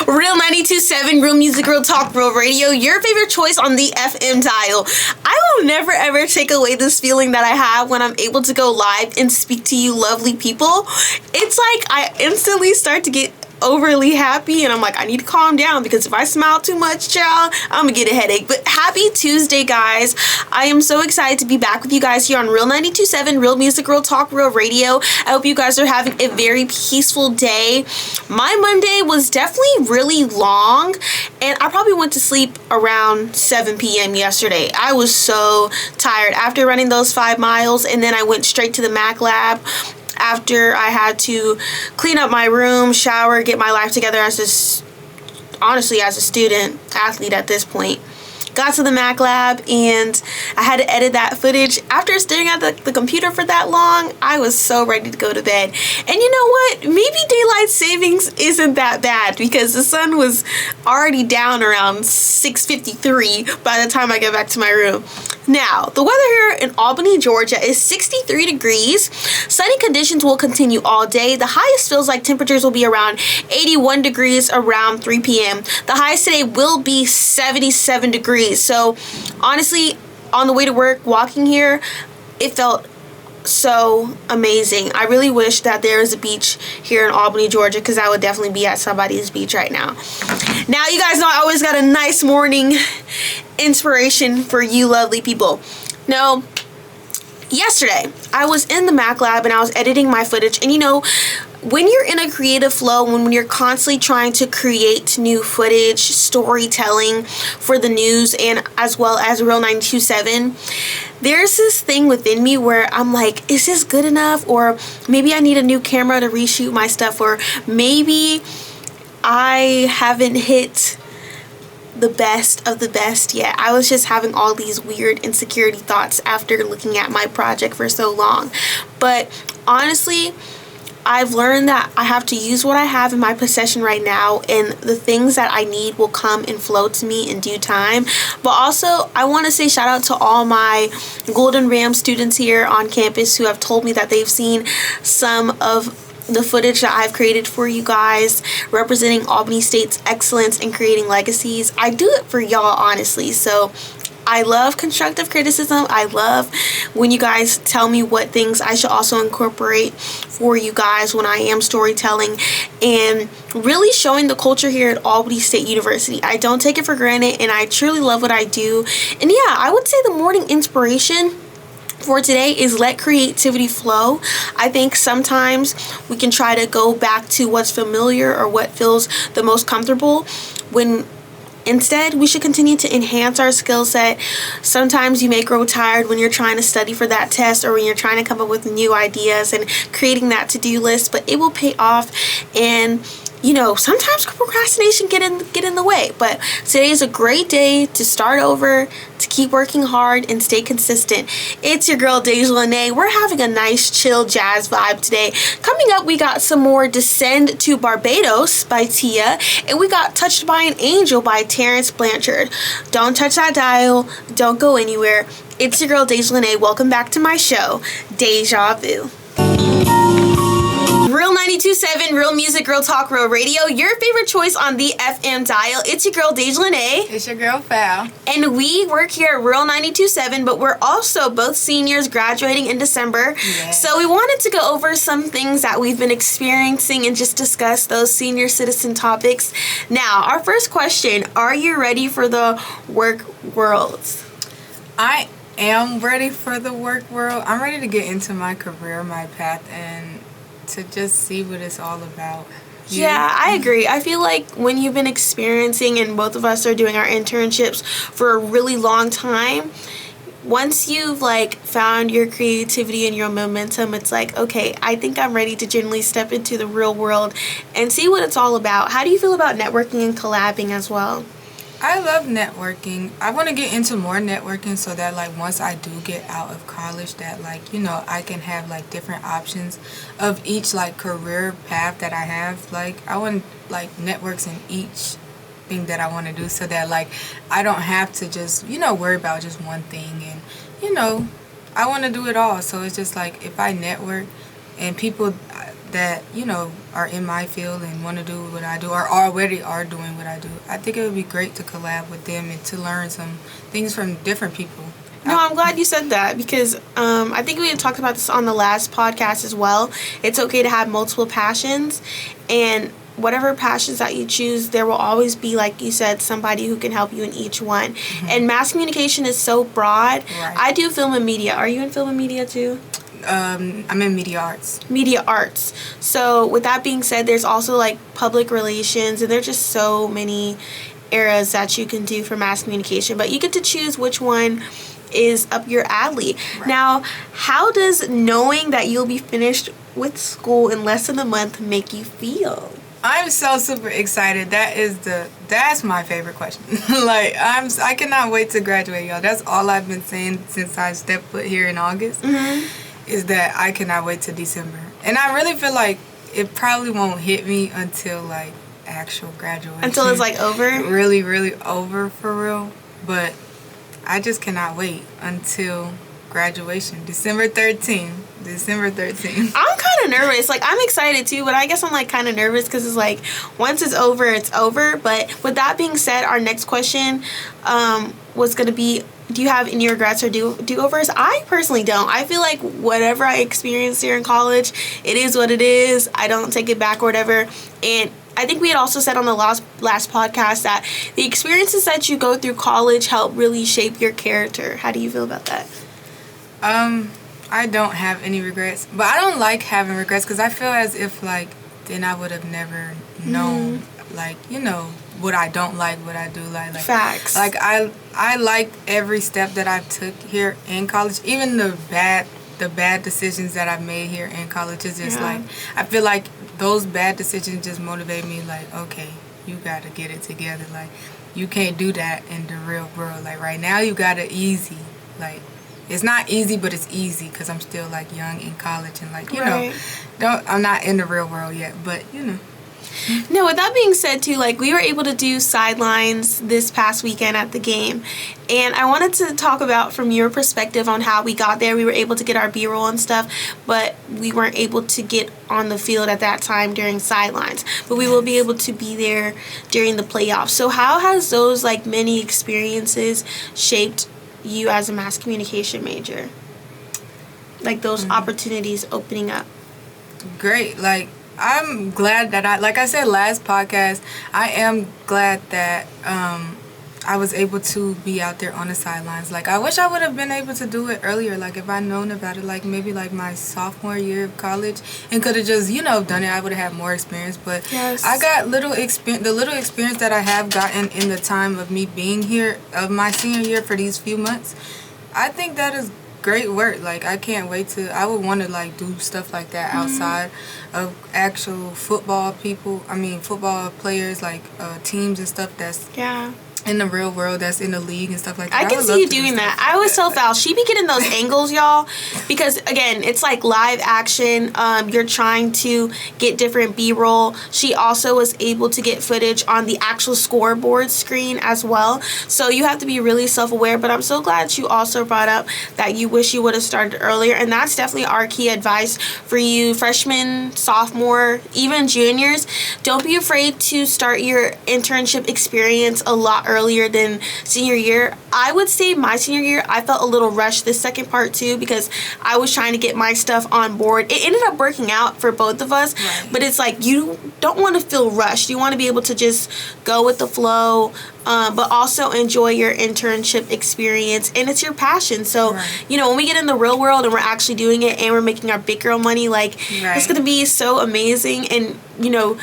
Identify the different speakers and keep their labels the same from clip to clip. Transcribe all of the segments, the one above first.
Speaker 1: Real 92.7, Real Music, Real Talk, Real Radio, your favorite choice on the FM dial. I will never ever take away this feeling that I have when I'm able to go live and speak to you lovely people. It's like I instantly start to get overly happy, and I'm like, I need to calm down, because if I smile too much, child, I'm gonna get a headache. But happy Tuesday, guys. I am so excited to be back with you guys here on Real 92.7, Real Music, Real Talk, Real Radio. I hope you guys are having a very peaceful day. My Monday was definitely really long, and I probably went to sleep around 7 p.m. yesterday. I was so tired after running those 5 miles, and then I went straight to the Mac lab after I had to clean up my room, shower, get my life together as a student athlete at this point. Got to the Mac lab, and I had to edit that footage. After staring at the computer for that long, I was so ready to go to bed. And you know what? Maybe daylight savings isn't that bad, because the sun was already down around 6:53 by the time I get back to my room. Now, the weather here in Albany, Georgia is 63 degrees. Sunny conditions will continue all day. The highest feels like temperatures will be around 81 degrees around 3 p.m. The highest today will be 77 degrees. So, honestly, on the way to work, walking here, it felt so amazing. I really wish that there was a beach here in Albany, Georgia, because I would definitely be at somebody's beach right now. Now, you guys know I always got a nice morning inspiration for you lovely people. Now, yesterday, I was in the Mac lab and I was editing my footage, and you know, when you're in a creative flow, when you're constantly trying to create new footage, storytelling for the news, and as well as Real 92.7, there's this thing within me where I'm like, is this good enough? Or maybe I need a new camera to reshoot my stuff, or maybe I haven't hit the best of the best yet. I was just having all these weird insecurity thoughts after looking at my project for so long. But honestly, I've learned that I have to use what I have in my possession right now, and the things that I need will come and flow to me in due time. But also, I want to say shout out to all my Golden Ram students here on campus who have told me that they've seen some of the footage that I've created for you guys, representing Albany State's excellence in creating legacies. I do it for y'all, honestly. So I love constructive criticism. I love when you guys tell me what things I should also incorporate for you guys when I am storytelling and really showing the culture here at Albany State University. I don't take it for granted, and I truly love what I do. And yeah, I would say the morning inspiration for today is let creativity flow. I think sometimes we can try to go back to what's familiar or what feels the most comfortable, when instead we should continue to enhance our skill set. Sometimes you may grow tired when you're trying to study for that test, or when you're trying to come up with new ideas and creating that to-do list, but it will pay off. And you know, sometimes procrastination get in the way, but today is a great day to start over, to keep working hard and stay consistent. It's your girl Deja Lene. We're having a nice chill jazz vibe today. Coming up, we got some more Descend to Barbados by Tia, and we got Touched by an Angel by Terrence Blanchard. Don't touch that dial, don't go anywhere. It's your girl Deja Lene. Welcome back to my show, Deja Vu. Real 92.7, Real Music, Real Talk, Real Radio, your favorite choice on the FM dial. It's your girl, Deja Lene.
Speaker 2: It's your girl, Fal.
Speaker 1: And we work here at Real 92.7, but we're also both seniors graduating in December. Yes. So we wanted to go over some things that we've been experiencing and just discuss those senior citizen topics. Now, our first question, are you ready for the work world?
Speaker 2: I am ready for the work world. I'm ready to get into my career, my path, and to just see what it's all about.
Speaker 1: Yeah, I agree. I feel like when you've been experiencing, and both of us are doing our internships for a really long time, once you've like found your creativity and your momentum, it's like, okay, I think I'm ready to genuinely step into the real world and see what it's all about. How do you feel about networking and collabing as well?
Speaker 2: I love networking. I want to get into more networking so that like once I do get out of college, that like, you know, I can have like different options of each like career path that I have. Like I want like networks in each thing that I want to do, so that like I don't have to just, you know, worry about just one thing. And you know, I want to do it all. So it's just like if I network and people that, you know, are in my field and want to do what I do or already are doing what I do. I think it would be great to collab with them and to learn some things from different people.
Speaker 1: No, I'm glad you said that because I think we had talked about this on the last podcast as well. It's okay to have multiple passions, and whatever passions that you choose, there will always be, like you said, somebody who can help you in each one. Mm-hmm. And mass communication is so broad. Right. I do film and media. Are you in film and media too?
Speaker 2: I'm in media arts.
Speaker 1: Media arts. So with that being said, there's also like public relations, and there's just so many eras that you can do for mass communication. But you get to choose which one is up your alley. Right. Now, how does knowing that you'll be finished with school in less than a month make you feel?
Speaker 2: I'm so super excited. That's my favorite question. Like I cannot wait to graduate, y'all. That's all I've been saying since I stepped foot here in August. Mm-hmm. Is that I cannot wait to December. And I really feel like it probably won't hit me until like actual graduation.
Speaker 1: Until it's like over?
Speaker 2: Really, really over for real. But I just cannot wait until graduation. December 13th. I'm
Speaker 1: kind of nervous. Like, I'm excited too, but I guess I'm like kind of nervous because it's like once it's over, it's over. But with that being said, our next question was going to be, do you have any regrets or do-overs? I personally don't. I feel like whatever I experienced here in college, it is what it is. I don't take it back or whatever. And I think we had also said on the last podcast that the experiences that you go through college help really shape your character. How do you feel about that?
Speaker 2: I don't have any regrets. But I don't like having regrets because I feel as if, like, then I would have never known, like, you know, what I don't like, what I do like.
Speaker 1: Facts.
Speaker 2: Like, I like every step that I took here in college, even the bad decisions that I've made here in college. Is just like, I feel like those bad decisions just motivate me, like, okay, you got to get it together. Like, you can't do that in the real world. Like, right now, you got it easy. Like, it's not easy, but it's easy because I'm still, like, young in college and, like, you know, I'm not in the real world yet, but, you know.
Speaker 1: No, with that being said, too, like, we were able to do sidelines this past weekend at the game. And I wanted to talk about from your perspective on how we got there. We were able to get our B-roll and stuff, but we weren't able to get on the field at that time during sidelines. But we will be able to be there during the playoffs. So how has those, like, many experiences shaped you as a mass communication major? Like, those opportunities opening up.
Speaker 2: Great. Like, I'm glad that like I said last podcast, I am glad that I was able to be out there on the sidelines. Like, I wish I would have been able to do it earlier. Like, if I'd known about it, like, maybe, like, my sophomore year of college and could have just, you know, done it, I would have had more experience. But I got the little experience that I have gotten in the time of me being here, of my senior year for these few months, I think that is great work. Like, I can't wait I would want to, like, do stuff like that outside of actual football players, like, teams and stuff that's in the real world, that's in the league and stuff like that.
Speaker 1: I can see you doing that. I always tell Val, she be getting those angles, y'all, because, again, it's like live action. You're trying to get different B-roll. She also was able to get footage on the actual scoreboard screen as well. So you have to be really self-aware, but I'm so glad you also brought up that you wish you would have started earlier, and that's definitely our key advice for you freshmen, sophomore, even juniors. Don't be afraid to start your internship experience a lot earlier than senior year. I would say my senior year, I felt a little rushed this second part too because I was trying to get my stuff on board. It ended up working out for both of us, but it's like you don't want to feel rushed. You want to be able to just go with the flow, but also enjoy your internship experience, and it's your passion. So, you know, when we get in the real world and we're actually doing it and we're making our big girl money, like, it's going to be so amazing. And, you know,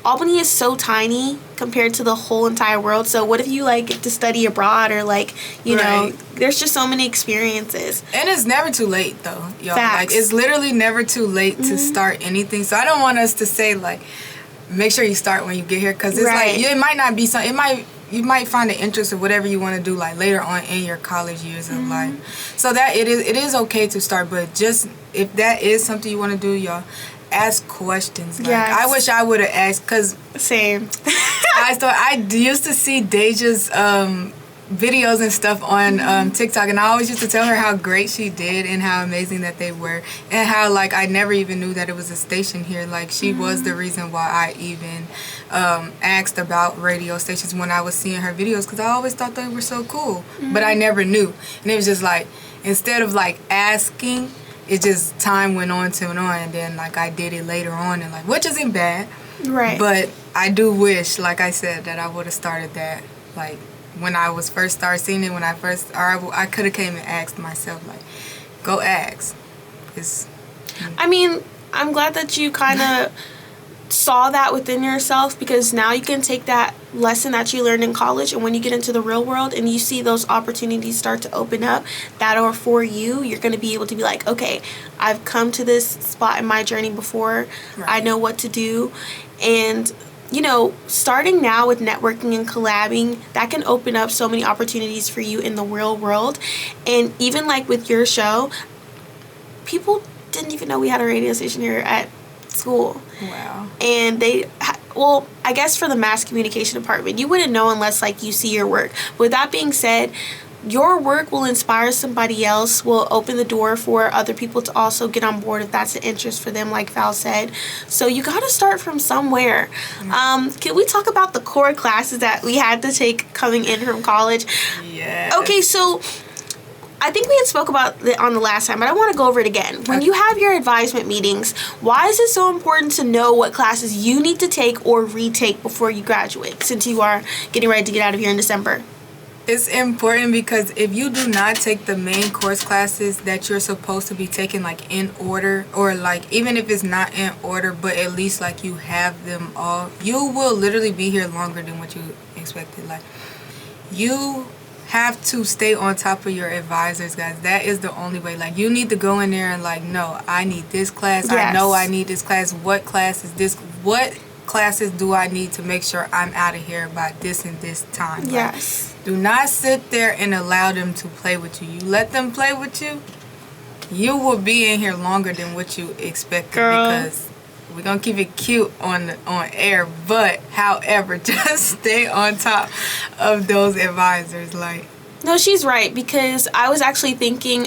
Speaker 1: Albany is so tiny compared to the whole entire world. So what if you, like, get to study abroad or, like, you know, there's just so many experiences.
Speaker 2: And it's never too late, though, y'all.
Speaker 1: Facts.
Speaker 2: Like, it's literally never too late to start anything. So I don't want us to say, like, make sure you start when you get here, because it's like, it might not be something, you might find an interest in whatever you want to do, like, later on in your college years of life. So that it is okay to start, but just if that is something you want to do, y'all, ask questions. Like, I wish I would have asked, because
Speaker 1: same.
Speaker 2: I used to see Deja's videos and stuff on TikTok, and I always used to tell her how great she did and how amazing that they were, and how like I never even knew that it was a station here. Like she was the reason why I even asked about radio stations when I was seeing her videos, because I always thought they were so cool, but I never knew. And it was just like, instead of like asking, it just time went on to and on, and then like I did it later on, and like, which isn't bad,
Speaker 1: right?
Speaker 2: But I do wish, like I said, that I would have started that like when I was first started seeing it. When I first, or I could have came and asked myself, like, go ask.
Speaker 1: I mean, I'm glad that you kind of saw that within yourself, because now you can take that lesson that you learned in college, and when you get into the real world and you see those opportunities start to open up that are for you, you're going to be able to be like, okay, I've come to this spot in my journey before. Right. I know what to do. And you know, starting now with networking and collabing, that can open up so many opportunities for you in the real world. And even like with your show, people didn't even know we had a radio station here at school.
Speaker 2: Wow.
Speaker 1: And well, I guess for the mass communication department, you wouldn't know unless like you see your work. With that being said, your work will inspire somebody else, will open the door for other people to also get on board if that's an interest for them, like Val said. So you got to start from somewhere. Can we talk about the core classes that we had to take coming in from college?
Speaker 2: Yeah.
Speaker 1: Okay, so I think we had spoke about it on the last time, but I want to go over it again. When you have your advisement meetings, why is it so important to know what classes you need to take or retake before you graduate, since you are getting ready to get out of here in December?
Speaker 2: It's important because if you do not take the main course classes that you're supposed to be taking like in order, or like even if it's not in order, but at least like you have them all, you will literally be here longer than what you expected. Like, you have to stay on top of your advisors, guys. That is the only way. Like, you need to go in there and like, no, I need this class. Yes. I know I need this class. What class is this? What classes do I need to make sure I'm out of here by this and this time?
Speaker 1: Yes.
Speaker 2: Like, do not sit there and allow them to play with you. You let them play with you, you will be in here longer than what you expected. Girl. Because we're gonna keep it cute on air, but however, just stay on top of those advisors. Like,
Speaker 1: no, she's right, because I was actually thinking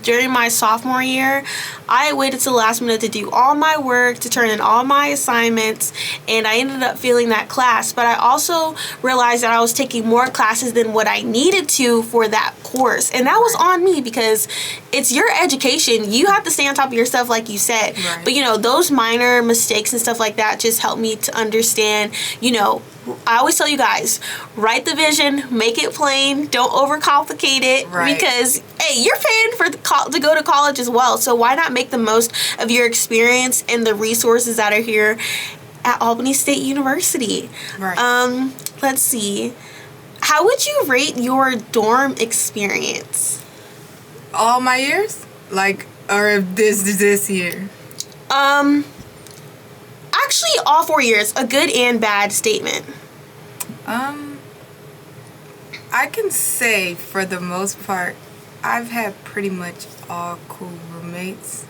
Speaker 1: during my sophomore year, I waited till the last minute to do all my work, to turn in all my assignments, and I ended up failing that class. But I also realized that I was taking more classes than what I needed to for that course, and that was on me, because it's your education. You have to stay on top of your stuff, like you said. Right. But, you know, those minor mistakes and stuff like that just helped me to understand, you know, I always tell you guys, write the vision, make it plain, don't overcomplicate it, right? Because, hey, you're paying to go to college as well, so why not make the most of your experience and the resources that are here at Albany State University?
Speaker 2: Right.
Speaker 1: Let's see. How would you rate your dorm experience?
Speaker 2: All my years? Like, or this year?
Speaker 1: Actually, all 4 years. A good and bad statement.
Speaker 2: I can say, for the most part, I've had pretty much all cool roommates.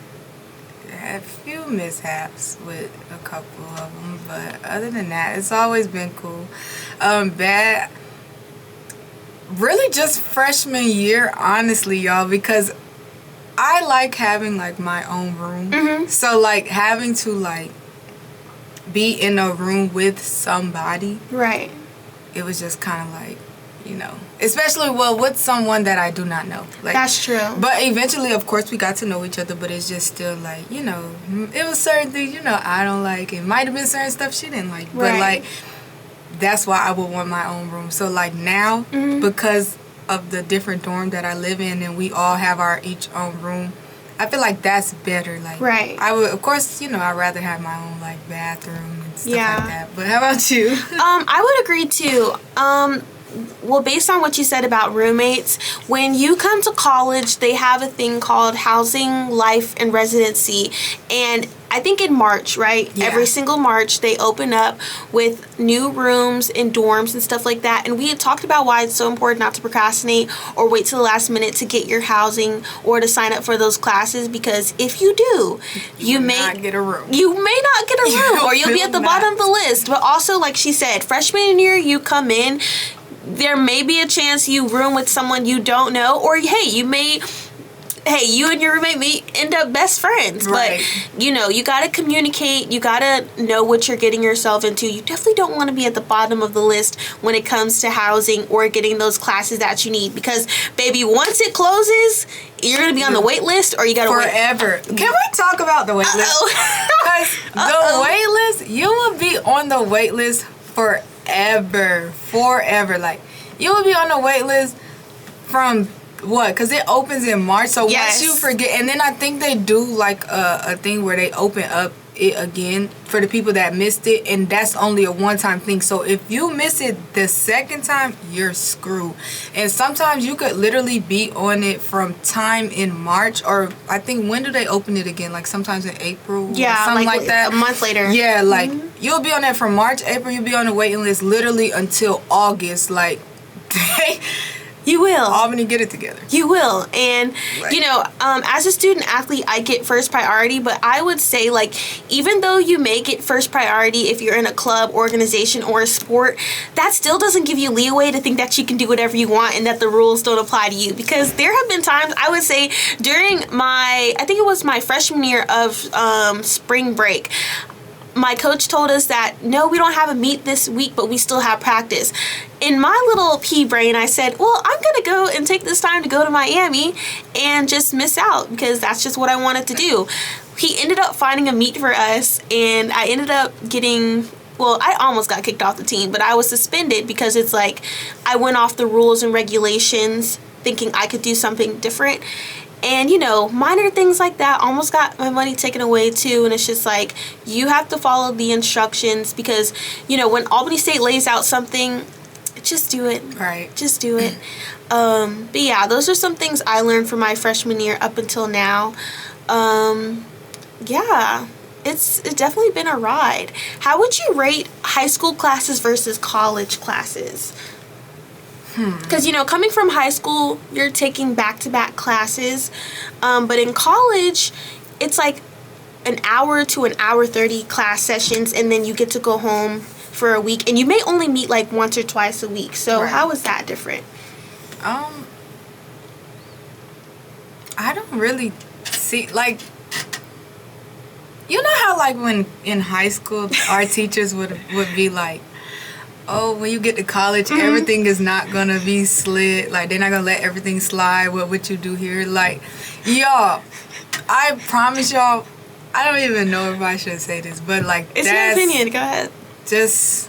Speaker 2: I had a few mishaps with a couple of them, but other than that, it's always been cool. Bad, really just freshman year, honestly, y'all, because I like having, like, my own room. Mm-hmm. So, like, having to, like, be in a room with somebody. Right. It was just kind of like, you know, especially, well, with someone that I do not know. Like,
Speaker 1: that's true.
Speaker 2: But eventually, of course, we got to know each other, but it's just still like, you know, it was certain things, you know, I don't like. It might have been certain stuff she didn't like. Right. But, like, that's why I would want my own room. So, like, now, because of the different dorm that I live in, and we all have our each own room, I feel like that's better. Like, right. I would, of course, you know, I'd rather have my own, like, bathroom and stuff like that. But how about you?
Speaker 1: I would agree too. Well, based on what you said about roommates, when you come to college, they have a thing called housing, life, and residency. And I think in March, right? Yeah. Every single March, they open up with new rooms and dorms and stuff like that. And we had talked about why it's so important not to procrastinate or wait till the last minute to get your housing or to sign up for those classes, because if you do, you may
Speaker 2: not get a room.
Speaker 1: You may not get a room, or you'll be at the bottom of the list. But also, like she said, freshman year, you come in, there may be a chance you room with someone you don't know, or you and your roommate may end up best friends.
Speaker 2: Right.
Speaker 1: But, you got to communicate. You got to know what you're getting yourself into. You definitely don't want to be at the bottom of the list when it comes to housing or getting those classes that you need. Because, baby, once it closes, you're going to be on the wait list, or you got to wait.
Speaker 2: Forever. Can we talk about the wait list? Because the wait list, you will be on the wait list forever. Like, you will be on the wait list from... What? Because it opens in March, so once you forget, and then I think they do like a thing where they open up it again for the people that missed it, and that's only a one-time thing. So if you miss it the second time, you're screwed. And sometimes you could literally be on it from time in March, or I think, when do they open it again? Like sometimes in April,
Speaker 1: yeah,
Speaker 2: something like that.
Speaker 1: A month later.
Speaker 2: Yeah, like you'll be on it from March, April. You'll be on the waiting list literally until August. Like.
Speaker 1: You will.
Speaker 2: Albany, get it together.
Speaker 1: You will. And, as a student athlete, I get first priority. But I would say, like, even though you may get first priority if you're in a club, organization, or a sport, that still doesn't give you leeway to think that you can do whatever you want and that the rules don't apply to you. Because there have been times, I would say, during I think it was my freshman year of spring break, my coach told us that, no, we don't have a meet this week, but we still have practice. In my little pea brain, I said, well, I'm going to go and take this time to go to Miami and just miss out because that's just what I wanted to do. He ended up finding a meet for us, and I ended up getting... Well, I almost got kicked off the team, but I was suspended because it's like I went off the rules and regulations thinking I could do something different. And, minor things like that almost got my money taken away, too. And it's just like, you have to follow the instructions because, when Albany State lays out something, just do it.
Speaker 2: Right.
Speaker 1: Just do it. But, yeah, those are some things I learned from my freshman year up until now. Yeah, it's definitely been a ride. How would you rate high school classes versus college classes? Because, coming from high school, you're taking back-to-back classes. But in college, it's like an hour to an hour 30 class sessions, and then you get to go home for a week. And you may only meet like once or twice a week. So how is that different?
Speaker 2: I don't really see, like... You know how, like, when in high school, our teachers would be like, oh, when you get to college, everything is not going to be slid. Like, they're not going to let everything slide with what you do here. Like, y'all, I promise y'all, I don't even know if I should say this, but, like,
Speaker 1: it's your opinion. Go ahead.
Speaker 2: That's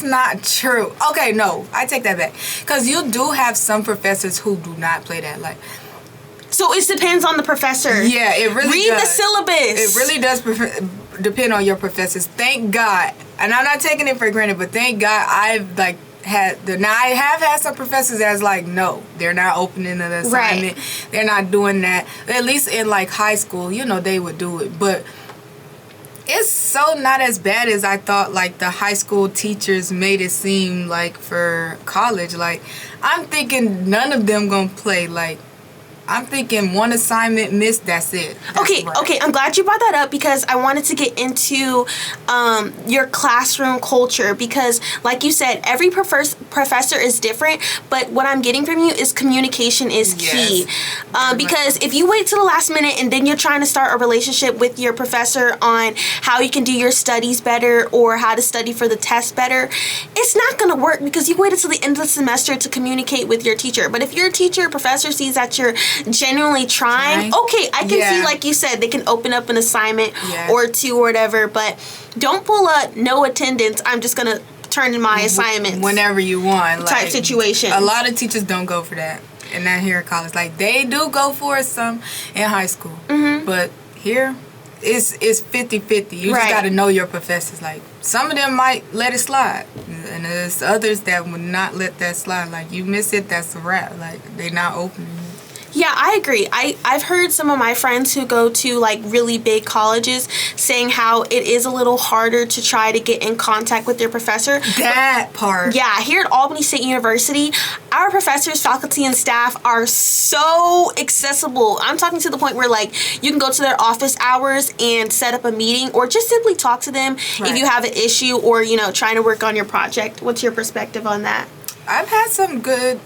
Speaker 2: not true. Okay, no, I take that back. Because you do have some professors who do not play that. Like,
Speaker 1: so it depends on the professor.
Speaker 2: Yeah, it really does.
Speaker 1: Read the syllabus.
Speaker 2: It really does depend on your professors. Thank God. And I'm not taking it for granted, but thank God I have had some professors that's like, no, they're not opening an assignment. Right. They're not doing that. At least in like high school, they would do it. But it's so not as bad as I thought, like the high school teachers made it seem like for college. Like, I'm thinking none of them gonna play. Like, I'm thinking one assignment missed, that's it.
Speaker 1: Okay, I'm glad you brought that up because I wanted to get into your classroom culture because, like you said, every professor is different, but what I'm getting from you is communication is key. Because if you wait till the last minute and then you're trying to start a relationship with your professor on how you can do your studies better or how to study for the test better, it's not going to work because you waited till the end of the semester to communicate with your teacher. But if your professor sees that you're genuinely trying, okay, I can see, like you said, they can open up an assignment or two or whatever, but don't pull up no attendance, I'm just gonna turn in my assignments
Speaker 2: whenever you want, like,
Speaker 1: type situation.
Speaker 2: A lot of teachers don't go for that, and not here at college. Like, they do go for it some in high school, but here it's 50-50. You just got to know your professors. Like, some of them might let it slide, and there's others that would not let that slide. Like, you miss it, that's a wrap. Like, they not opening it.
Speaker 1: Yeah, I agree. I've heard some of my friends who go to like really big colleges saying how it is a little harder to try to get in contact with their professor.
Speaker 2: That part.
Speaker 1: Yeah, here at Albany State University, our professors, faculty, and staff are so accessible. I'm talking to the point where like you can go to their office hours and set up a meeting or just simply talk to them if you have an issue or, trying to work on your project. What's your perspective on that?
Speaker 2: I've had some good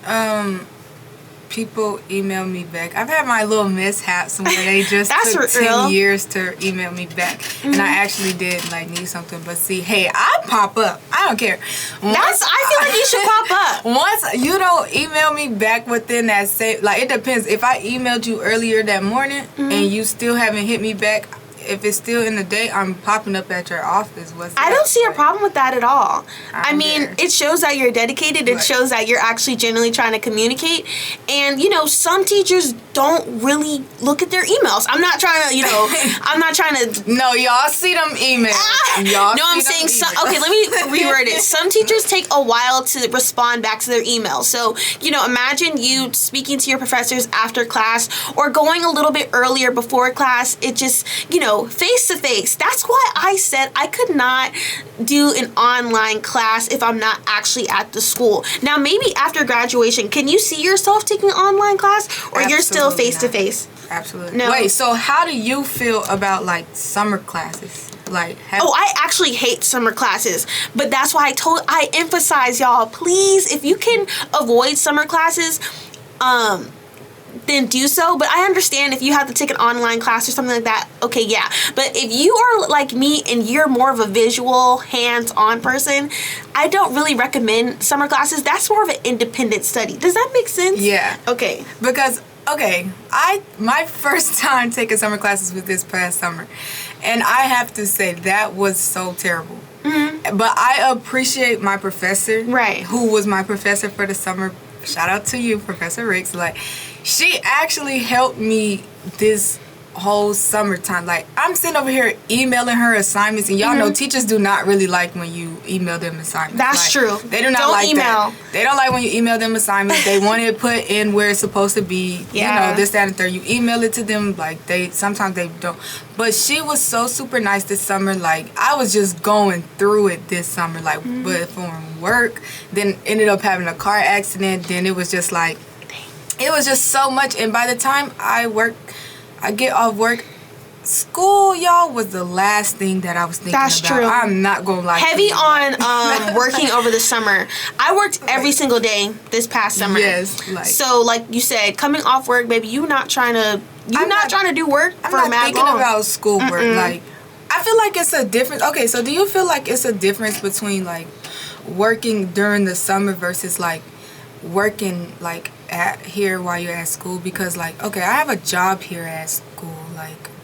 Speaker 2: people email me back. I've had my little mishaps where they just took 10 years to email me back. And I actually did like need something. But see, hey, I pop up. I don't care.
Speaker 1: I feel like you should pop up.
Speaker 2: Once you don't email me back within that same, like it depends. If I emailed you earlier that morning and you still haven't hit me back, if it's still in the day, I'm popping up at your office.
Speaker 1: I don't see a problem with that at all. I mean, it shows that you're dedicated. It shows that you're actually genuinely trying to communicate. And, some teachers don't really look at their emails. I'm not trying to,
Speaker 2: No, y'all see them emails.
Speaker 1: I'm saying, okay, let me reword it. Some teachers take a while to respond back to their emails. So, imagine you speaking to your professors after class or going a little bit earlier before class. It just, face to face. That's why I said I could not do an online class if I'm not actually at the school. Now, maybe after graduation, can you see yourself taking an online class, or you're still face to face?
Speaker 2: Absolutely.
Speaker 1: No.
Speaker 2: Wait, so how do you feel about like summer classes?
Speaker 1: I actually hate summer classes, but that's why I emphasize, y'all, please, if you can avoid summer classes, then do so. But I understand if you have to take an online class or something like that, okay, yeah. But if you are like me and you're more of a visual, hands-on person, I don't really recommend summer classes. That's more of an independent study. Does that make sense?
Speaker 2: Yeah.
Speaker 1: Okay.
Speaker 2: Because, my first time taking summer classes was this past summer. And I have to say, that was so terrible. Mm-hmm. But I appreciate my professor.
Speaker 1: Right.
Speaker 2: Who was my professor for the summer. Shout out to you, Professor Riggs. She actually helped me this whole summertime. I'm sitting over here emailing her assignments, and y'all know teachers do not really like when you email them assignments.
Speaker 1: That's true.
Speaker 2: They do not like that. They don't like when you email them assignments. They want it put in where it's supposed to be.
Speaker 1: Yeah.
Speaker 2: This, that, and third. You email it to them. Sometimes they don't. But she was so super nice this summer. I was just going through it this summer. But from work, then ended up having a car accident. Then it was just it was just so much. And by the time I get off work, school, y'all, was the last thing that I was thinking about.
Speaker 1: That's true.
Speaker 2: I'm not going to lie.
Speaker 1: Heavy on working over the summer. I worked every single day this past summer.
Speaker 2: Yes.
Speaker 1: So, like you said, coming off work, baby, you're not trying to do work for
Speaker 2: I'm
Speaker 1: mad
Speaker 2: not thinking
Speaker 1: long.
Speaker 2: about schoolwork. I feel like it's a difference. Okay, so do you feel like it's a difference between, working during the summer versus, working, at here while you're at school? Because I have a job here at school,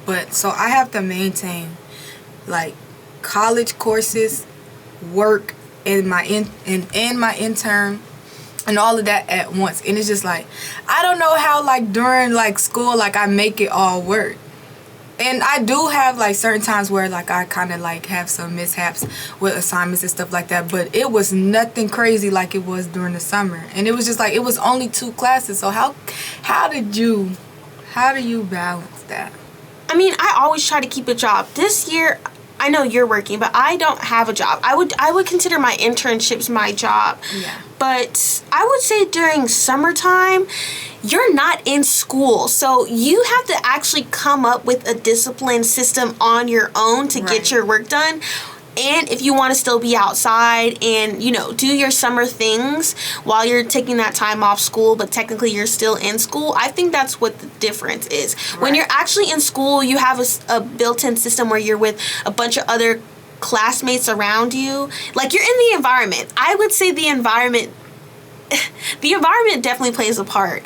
Speaker 2: but so I have to maintain college courses, work, and my intern and all of that at once. And it's just I don't know how during school I make it all work. And I do have certain times where I kind of have some mishaps with assignments and stuff like that, but it was nothing crazy like it was during the summer. And it was just it was only 2 classes. So how do you balance that?
Speaker 1: I mean, I always try to keep a job. This year, I know you're working, but I don't have a job. I would consider my internships my job.
Speaker 2: Yeah.
Speaker 1: But I would say during summertime, you're not in school. So you have to actually come up with a disciplined system on your own to get your work done. And if you want to still be outside and, do your summer things while you're taking that time off school, but technically you're still in school, I think that's what the difference is. Right. When you're actually in school, you have a built-in system where you're with a bunch of other classmates around you. You're in the environment. I would say the environment definitely plays a part.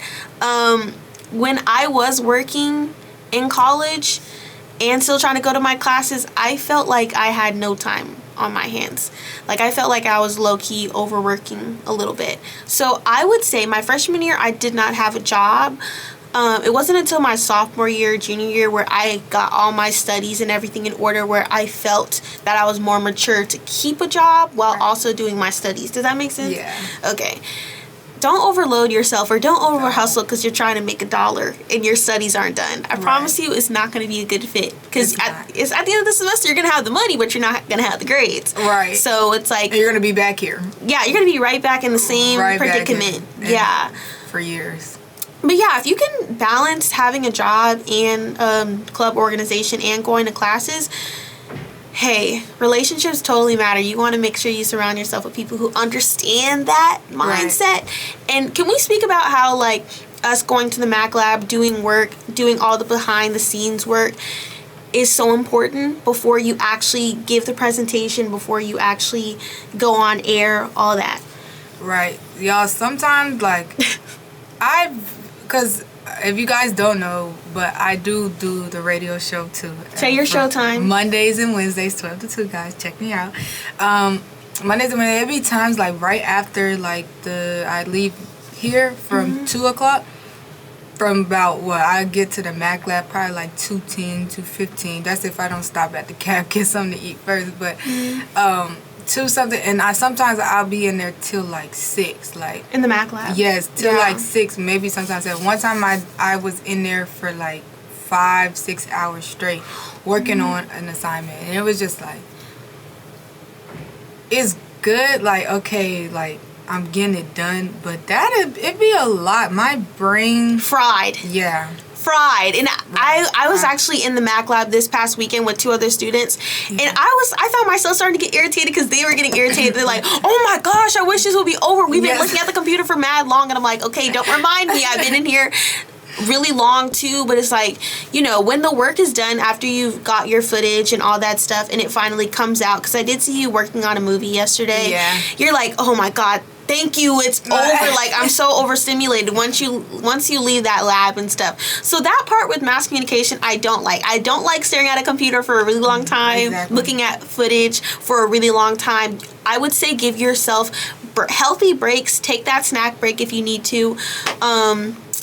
Speaker 1: When I was working in college and still trying to go to my classes, I felt like I had no time on my hands. I felt like I was low-key overworking a little bit. So I would say my freshman year, I did not have a job. It wasn't until my sophomore year, junior year, where I got all my studies and everything in order, where I felt that I was more mature to keep a job while also doing my studies. Does that make sense?
Speaker 2: Yeah.
Speaker 1: Okay. Don't overload yourself or don't over hustle because you're trying to make $1 and your studies aren't done. I promise you it's not going to be a good fit because at the end of the semester you're going to have the money, but you're not going to have the grades.
Speaker 2: Right.
Speaker 1: So it's
Speaker 2: and you're going to be back here.
Speaker 1: Yeah, you're going to be right back in the same predicament. Yeah.
Speaker 2: For years.
Speaker 1: But yeah, if you can balance having a job and club organization and going to classes, hey, relationships totally matter. You want to make sure you surround yourself with people who understand that mindset. Right. And can we speak about how, like, us going to the Mac Lab, doing work, doing all the behind the scenes work is so important before you actually give the presentation, before you actually go on air, all that.
Speaker 2: Right. Y'all, sometimes, like, because if you guys don't know, but I do the radio show too.
Speaker 1: Say your show time.
Speaker 2: Mondays and Wednesdays, 12 to 2, guys. Check me out. Mondays and Wednesdays, there'll be times, like, right after, like, I leave here from 2 o'clock. From about, I get to the Mac Lab probably like 2:10, 2:15. That's if I don't stop at the cab, get something to eat first. But 2 something, and sometimes I'll be in there till like 6. Like
Speaker 1: in the Mac Lab?
Speaker 2: Yes, till like 6, maybe sometimes 7. One time I was in there for like 5-6 hours straight working on an assignment. And it was just like, it's good, like, okay, like, I'm getting it done, but it'd be a lot. My brain
Speaker 1: fried.
Speaker 2: Yeah.
Speaker 1: Fried. And I was actually in the Mac Lab this past weekend with 2 other students, and I found myself starting to get irritated because they were getting irritated. They're like, oh my gosh, I wish this would be over. We've been looking at the computer for mad long. And I'm like, okay, don't remind me. I've been in here really long too, but it's like, you know, when the work is done after you've got your footage and all that stuff and it finally comes out, because I did see you working on a movie yesterday. Yeah. You're like, oh my God, thank you, it's over. Like, I'm so overstimulated once you leave that lab and stuff. So that part with mass communication, I don't like staring at a computer for a really long time, looking at footage for a really long time. I would say give yourself healthy breaks. Take that snack break if you need to.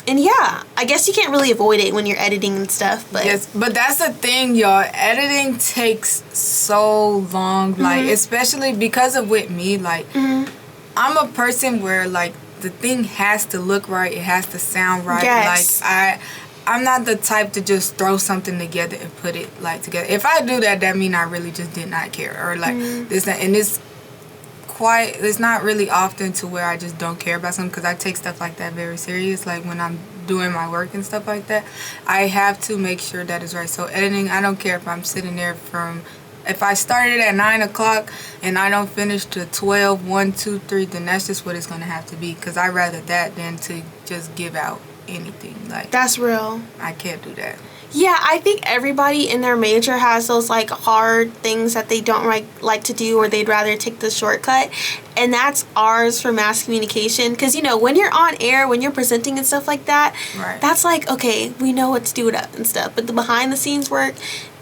Speaker 1: And yeah, I guess you can't really avoid it when you're editing and stuff. But
Speaker 2: yes, but that's the thing, y'all. Editing takes so long, like, especially because of with me, like, I'm a person where, like, the thing has to look right, it has to sound right. Yes. Like, I'm not the type to just throw something together and put it, like, together. If I do that, that means I really just did not care, or like this, and it's not really often to where I just don't care about something, because I take stuff like that very serious. Like, when I'm doing my work and stuff like that, I have to make sure that is right. So editing, I don't care if I'm sitting there if I started at 9 o'clock and I don't finish to 12, 1, 2, 3, then that's just what it's going to have to be, because I'd rather that than to just give out anything. Like, that's real. I can't do that.
Speaker 1: Yeah, I think everybody in their major has those, like, hard things that they don't like to do, or they'd rather take the shortcut. And that's ours for mass communication. Because, you know, when you're on air, when you're presenting and stuff like that, that's like, okay, we know what to do it up and stuff. But the behind the scenes work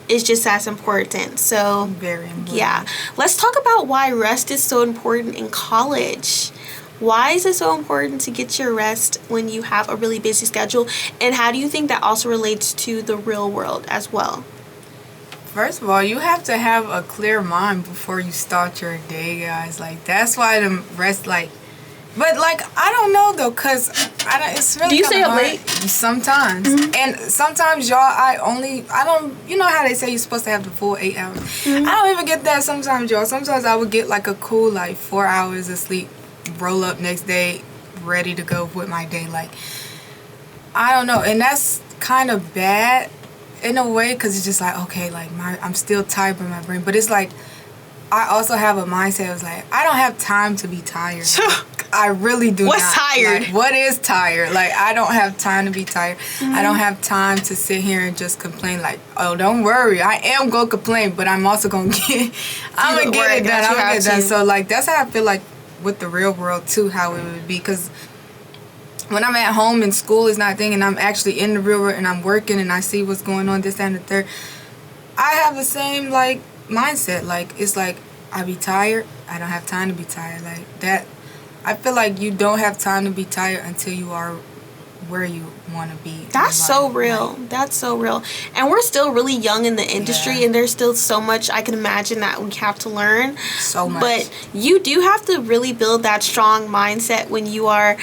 Speaker 1: is just as important. So,
Speaker 2: very important.
Speaker 1: Yeah. Let's talk about why rest is so important in college. Why is it so important to get your rest when you have a really busy schedule? And how do you think that also relates to the real world as well?
Speaker 2: First of all, you have to have a clear mind before you start your day, guys. Like, that's why the rest, like, but, like, I don't know, though, because it's really. Do you stay up late? Sometimes. And sometimes, y'all, I don't, you know how they say you're supposed to have the full 8 hours? I don't even get that sometimes, y'all. Sometimes I would get, like, a cool, like, 4 hours of sleep, roll up next day, ready to go with my day. Like, I don't know. And that's kind of bad in a way, because it's just like, okay, like, I'm still tired by my brain. But it's like, I also have a mindset of, like, I don't have time to be tired. I really do not.
Speaker 1: What's tired?
Speaker 2: Like, what is tired? Like, I don't have time to be tired. I don't have time to sit here and just complain, like, oh, don't worry, I am going to complain, but I'm also going to get it done. So, like, that's how I feel like with the real world, too, how it would be. Because when I'm at home and school is not a thing, and I'm actually in the real world and I'm working and I see what's going on, this, that, and the third, I have the same, like, mindset. Like, it's like, I be tired, I don't have time to be tired. Like, that, I feel like you don't have time to be tired until you are where you want to be.
Speaker 1: That's so real. Like, that's so real. And we're still really young in the industry, and there's still so much I can imagine that we have to learn.
Speaker 2: So much.
Speaker 1: But you do have to really build that strong mindset when you are.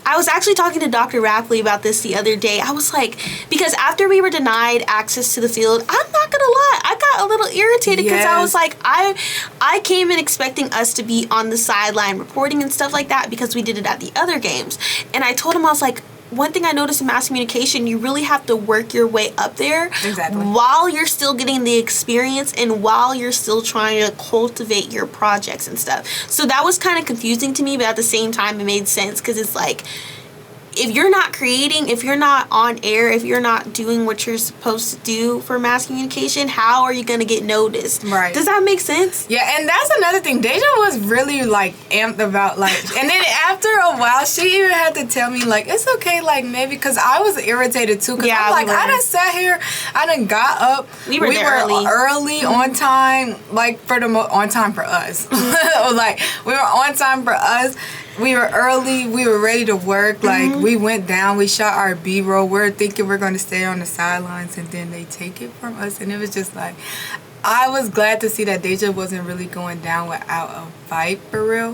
Speaker 1: I was actually talking to Dr. Rapley about this the other day. I was like, because after we were denied access to the field, I'm not gonna lie, I got a little irritated, because I was like, I came in expecting us to be on the sideline reporting and stuff like that, because we did it at the other games. And I told him, I was like, one thing I noticed in mass communication, you really have to work your way up there.
Speaker 2: Exactly.
Speaker 1: While you're still getting the experience and while you're still trying to cultivate your projects and stuff. So that was kind of confusing to me, but at the same time, it made sense because it's like, if you're not creating, if you're not on air, if you're not doing what you're supposed to do for mass communication, how are you going to get noticed?
Speaker 2: Right.
Speaker 1: Does that make sense?
Speaker 2: Yeah, and that's another thing. Deja was really, like, amped about, like, and then after a while, she even had to tell me, like, it's okay, like, maybe, because I was irritated, too, because I'm like, I done sat here, I done got up.
Speaker 1: We were
Speaker 2: early, on time, like, on time for us. Like, we were on time for us. We were early. We were ready to work. Like, we went down. We shot our B-roll. We're thinking we're going to stay on the sidelines, and then they take it from us. And it was just like, I was glad to see that Deja wasn't really going down without a fight, for real.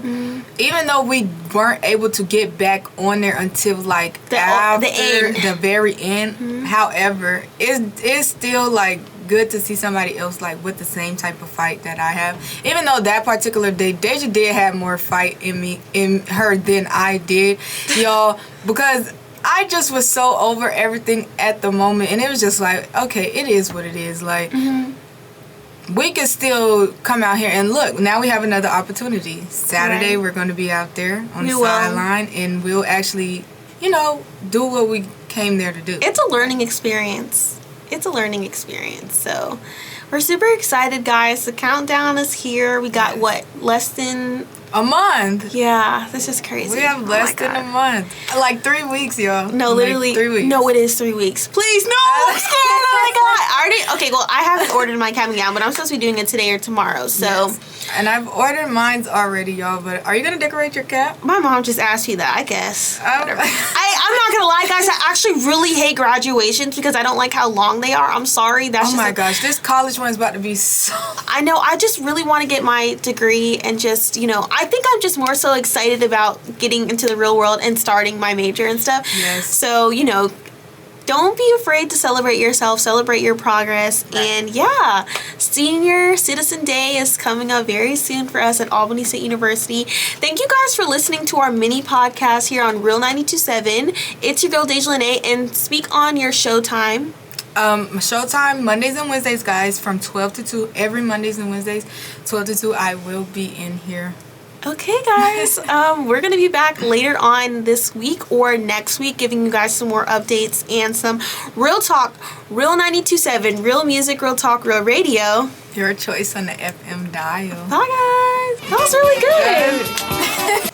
Speaker 2: Even though we weren't able to get back on there until, like, after the very end. However, it's still, like, good to see somebody else, like, with the same type of fight that I have. Even though that particular day, Deja did have more fight in her than I did, y'all, because I just was so over everything at the moment, and it was just like, okay, it is what it is. Like, we can still come out here and look. Now we have another opportunity. Saturday, we're going to be out there on the sideline, and we'll actually, you know, do what we came there to do.
Speaker 1: It's a learning experience. So we're super excited, guys. The countdown is here. We got less than
Speaker 2: a month.
Speaker 1: Yeah, this is crazy.
Speaker 2: We have less than a month. Like 3 weeks, y'all.
Speaker 1: No, literally.
Speaker 2: Like 3 weeks.
Speaker 1: No, it is 3 weeks. Please, no. I'm scared. Oh my God. Okay, well, I haven't ordered my capping gown, but I'm supposed to be doing it today or tomorrow. So.
Speaker 2: Yes. And I've ordered mine's already, y'all. But are you going to decorate your cap?
Speaker 1: My mom just asked me that, I guess. I'm not going to lie, guys. I actually really hate graduations because I don't like how long they are. I'm sorry.
Speaker 2: Oh my gosh. This college one's about to be so...
Speaker 1: I know. I just really want to get my degree and just, you know, I think I'm just more so excited about getting into the real world and starting my major and stuff.
Speaker 2: Yes.
Speaker 1: So, you know, don't be afraid to celebrate yourself, celebrate your progress. And yeah, Senior Citizen Day is coming up very soon for us at Albany State University. Thank you guys for listening to our mini podcast here on Real 92.7. It's your girl Deja Lene, and speak on your showtime.
Speaker 2: Showtime Mondays and Wednesdays, guys, from 12 to 2. Every Mondays and Wednesdays, 12 to 2, I will be in here.
Speaker 1: Okay, guys. We're going to be back later on this week or next week giving you guys some more updates and some real talk. Real 92.7, real music, real talk, real radio.
Speaker 2: Your choice on the FM dial.
Speaker 1: Bye, guys. That was really good.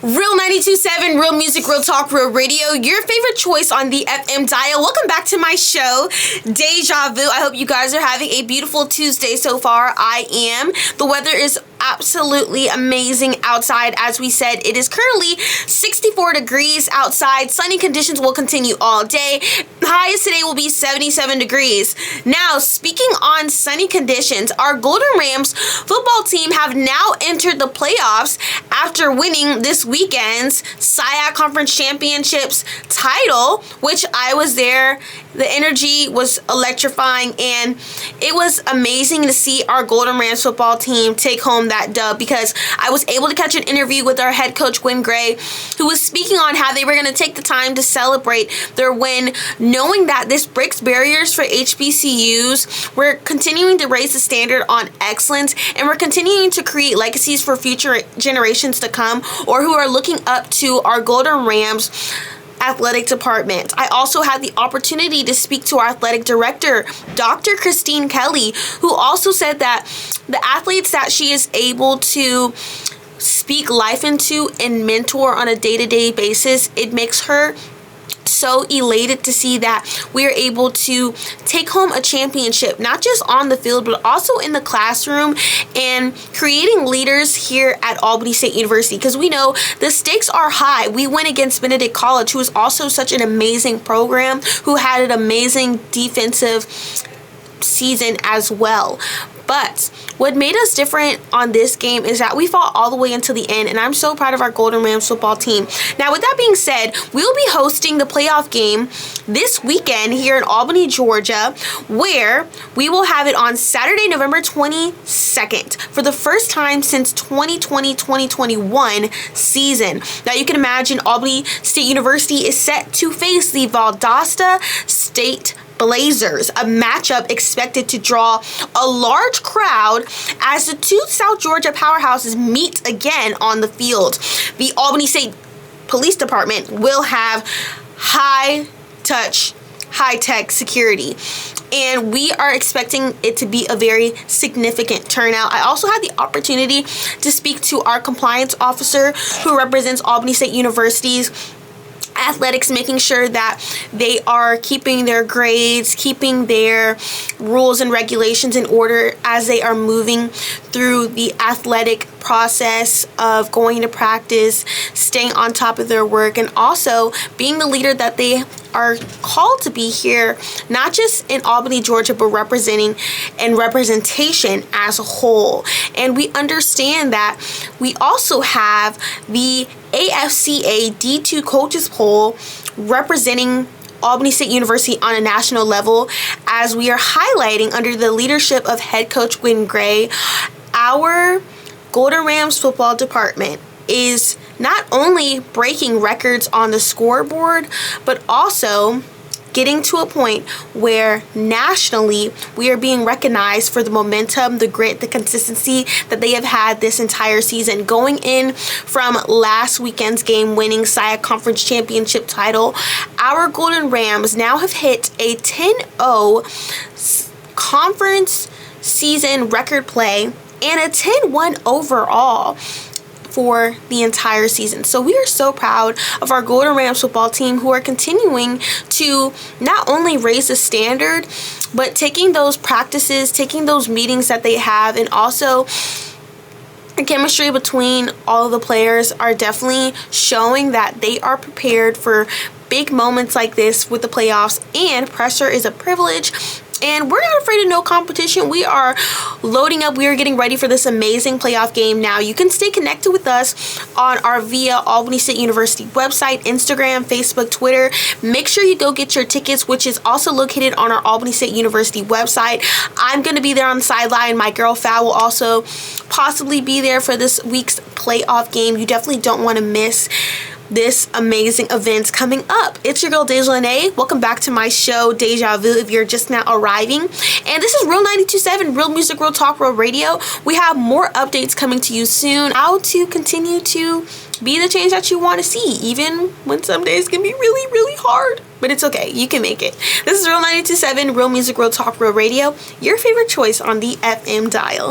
Speaker 1: Real 92.7, real music, real talk, real radio. Your favorite choice on the FM dial. Welcome back to my show, Deja Vu. I hope you guys are having a beautiful Tuesday so far. I am. The weather is absolutely amazing outside. As we said, it is currently 64 degrees outside. Sunny conditions will continue all day. The highest today will be 77 degrees. Now, speaking on sunny conditions, our Golden Rams football team have now entered the playoffs after winning this weekend's SIAC Conference Championships title, which I was there. The energy was electrifying, and it was amazing to see our Golden Rams football team take home that dub, because I was able to catch an interview with our head coach, Gwen Gray, who was speaking on how they were going to take the time to celebrate their win, knowing that this breaks barriers for HBCUs. We're continuing to raise the standard on excellence, and we're continuing to create legacies for future generations to come, or who are looking up to our Golden Rams athletic department. I also had the opportunity to speak to our athletic director, Dr. Christine Kelly, who also said that the athletes that she is able to speak life into and mentor on a day-to-day basis, it makes her so elated to see that we are able to take home a championship, not just on the field, but also in the classroom, and creating leaders here at Albany State University, because we know the stakes are high. We went against Benedict College, who is also such an amazing program, who had an amazing defensive season as well. But what made us different on this game is that we fought all the way until the end, and I'm so proud of our Golden Rams football team. Now, with that being said, we'll be hosting the playoff game this weekend here in Albany, Georgia, where we will have it on Saturday, November 22nd for the first time since 2020-2021 season. Now, you can imagine Albany State University is set to face the Valdosta State Blazers, a matchup expected to draw a large crowd as the two South Georgia powerhouses meet again on the field. The Albany State Police Department will have high-tech security, and we are expecting it to be a very significant turnout. I also had the opportunity to speak to our compliance officer who represents Albany State University's athletics, making sure that they are keeping their grades, keeping their rules and regulations in order as they are moving through the athletic process of going to practice, staying on top of their work, and also being the leader that they are called to be here, not just in Albany, Georgia, but representing and representation as a whole. And we understand that we also have the AFCA D2 coaches poll representing Albany State University on a national level, as we are highlighting under the leadership of head coach Gwen Gray, our Golden Rams football department is not only breaking records on the scoreboard, but also getting to a point where nationally we are being recognized for the momentum, the grit, the consistency that they have had this entire season. Going in from last weekend's game, winning SIAC Conference Championship title, our Golden Rams now have hit a 10-0 conference season record play and a 10-1 overall for the entire season. So we are so proud of our Golden Rams football team, who are continuing to not only raise the standard, but taking those practices, taking those meetings that they have, and also the chemistry between all of the players are definitely showing that they are prepared for big moments like this with the playoffs, and pressure is a privilege. And we're not afraid of no competition. We are loading up. We are getting ready for this amazing playoff game. Now, you can stay connected with us on our via Albany State University website, Instagram, Facebook, Twitter. Make sure you go get your tickets, which is also located on our Albany State University website. I'm going to be there on the sideline. My girl Fal will also possibly be there for this week's playoff game. You definitely don't want to miss this amazing event coming up. It's your girl Deja Lene. Welcome back to my show, Deja Vu, if you're just now arriving. And this is Real 92.7, Real Music, Real Talk, Real Radio. We have more updates coming to you soon. How to continue to be the change that you want to see, even when some days can be really, really hard. But it's okay. You can make it. This is Real 92.7, Real Music, Real Talk, Real Radio. Your favorite choice on the FM dial.